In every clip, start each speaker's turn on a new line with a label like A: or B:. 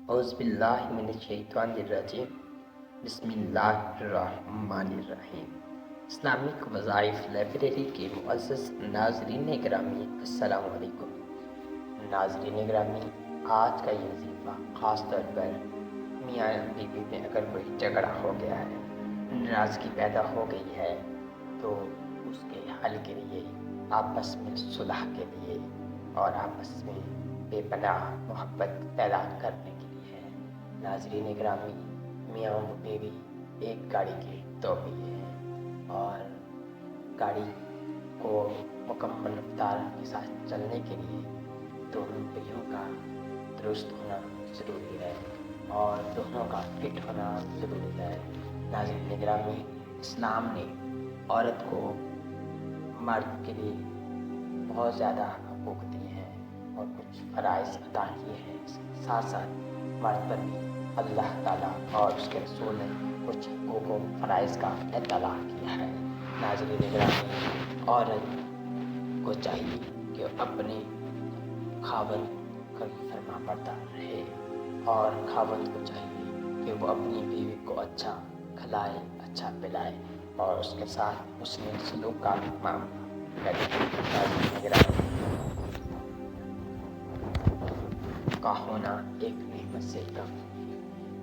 A: اعوذ باللہ من الشیطان الرجیم بسم اللہ الرحمن الرحیم۔ اسلامک وظائف لائبریری کے معزز ناظرین گرامی السلام علیکم۔ ناظرین گرامی، آج کا یہ وظیفہ خاص طور پر میاں بیوی میں اگر کوئی جھگڑا ہو گیا ہے، ناراضگی پیدا ہو گئی ہے، تو اس کے حل کے لیے، آپس میں صلح کے لیے اور آپس میں بے پناہ محبت پیدا کرنے کے لیے ہے۔ ناظرین گرامی، میاں و بیوی ایک گاڑی کے دو پہیے ہیں اور گاڑی کو مکمل رفتار کے ساتھ چلنے کے لیے دونوں پہیوں کا درست ہونا ضروری ہے اور دونوں کا فٹ ہونا ضروری ہے۔ ناظرین گرامی، اسلام نے عورت کو مرد کے لیے بہت زیادہ حقوق دیے ہیں اور کچھ فرائض عطا کیے ہیں، اس کے ساتھ ساتھ مرد پر بھی اللہ تعالیٰ اور اس کے رسول نے کچھ حقوق و فرائض کا اطلاع کیا ہے۔ ناظرین گرامی، عورت کو چاہیے کہ اپنے خاوند کا فرما بردار رہے اور خاوند کو چاہیے کہ وہ اپنی بیوی کو اچھا کھلائے، اچھا پلائے اور اس کے ساتھ حسن سلوک کا معاملہ کرے۔ ناظرین گرامی، کا ہونا ایک نعمت سے کم ہے،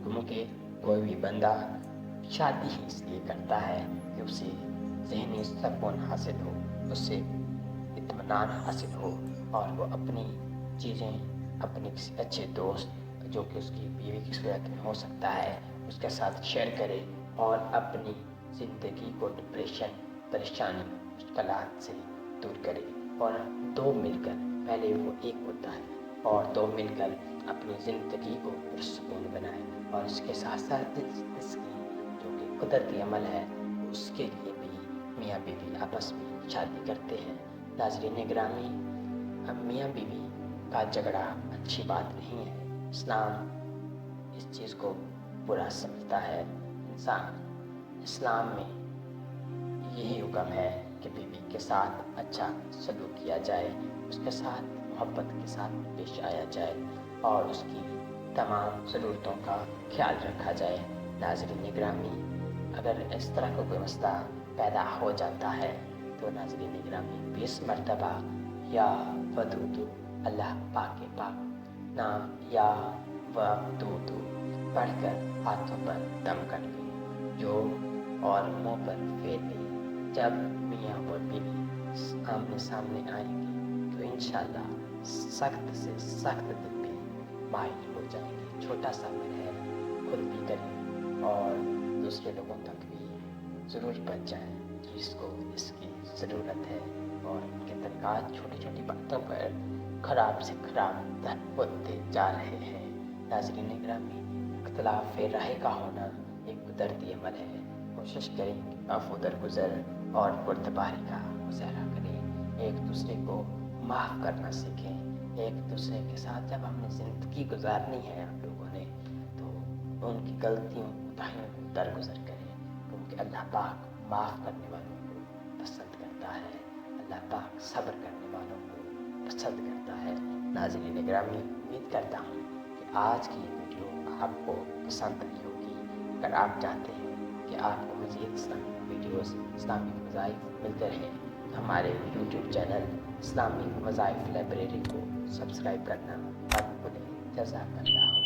A: کیونکہ کوئی بھی بندہ شادی ہی اس لیے کرتا ہے کہ اسے ذہنی سکون حاصل ہو، اسے اطمینان حاصل ہو اور وہ اپنی چیزیں اپنے کسی اچھے دوست جو کہ اس کی بیوی کی صورت میں ہو سکتا ہے، اس کے ساتھ شیئر کرے اور اپنی زندگی کو ڈپریشن، پریشانی، مشکلات سے دور کرے اور دو مل کر، پہلے وہ ایک ہوتا ہے اور دو مل کر اپنی زندگی کو پرسکون بنائے اور اس کے ساتھ ساتھ اس کی جو کہ قدرتی عمل ہے، اس کے لیے بھی میاں بیوی آپس میں شادی کرتے ہیں۔ ناظرین گرامی، اب میاں بیوی کا جھگڑا اچھی بات نہیں ہے۔ اسلام اس چیز کو برا سمجھتا ہے۔ اسلام میں یہی حکم ہے کہ بیوی کے ساتھ اچھا سلوک کیا جائے، اس کے ساتھ محبت کے ساتھ پیش آیا جائے اور اس کی تمام ضرورتوں کا خیال رکھا جائے۔ ناظرین گرامی، اگر اس طرح کا کوئی مسئلہ پیدا ہو جاتا ہے تو ناظرین گرامی 20 مرتبہ یا ودودو، اللہ پاک کے پاک نام یا ودودو پڑھ کر ہاتھوں پر دم کر لیں جو اور منہ پر پھیر لیں۔ جب میاں اور بیوی آمنے سامنے آئیں گے تو انشاءاللہ سخت سے سخت دل بھی مائل ہو جائیں گے۔ چھوٹا سا عمل ہے، خود بھی کریں اور دوسرے لوگوں تک بھی ضرور پہنچ جائیں جس کو اس کی ضرورت ہے اور ان کے درکار چھوٹی چھوٹی باتوں پر خراب سے خراب تر ہوتے جا رہے ہیں۔ ناظرین گرامی، اختلاف رائے کا ہونا ایک قدرتی عمل ہے۔ کوشش کریں کہ عفو درگزر اور بردباری کا مظاہرہ کریں، ایک دوسرے کو معاف کرنا سیکھیں۔ ایک دوسرے کے ساتھ جب ہم نے زندگی گزارنی ہے ہم لوگوں نے، تو ان کی غلطیوں کوتاہیوں کو درگزر کریں، کیونکہ اللہ پاک معاف کرنے والوں کو پسند کرتا ہے، اللہ پاک صبر کرنے والوں کو پسند کرتا ہے۔ ناظرین گرامی، امید کرتا ہوں کہ آج کی یہ ویڈیو آپ کو پسند آئی ہوگی۔ اگر آپ چاہتے ہیں کہ آپ کو مزید اسلامک ویڈیوز، اسلامک وظائف ملتے رہیں تو ہمارے یوٹیوب چینل اسلامک وظائف لائبریری کو سبسکرائب کرنا مت بھولیں۔ جزاک اللہ۔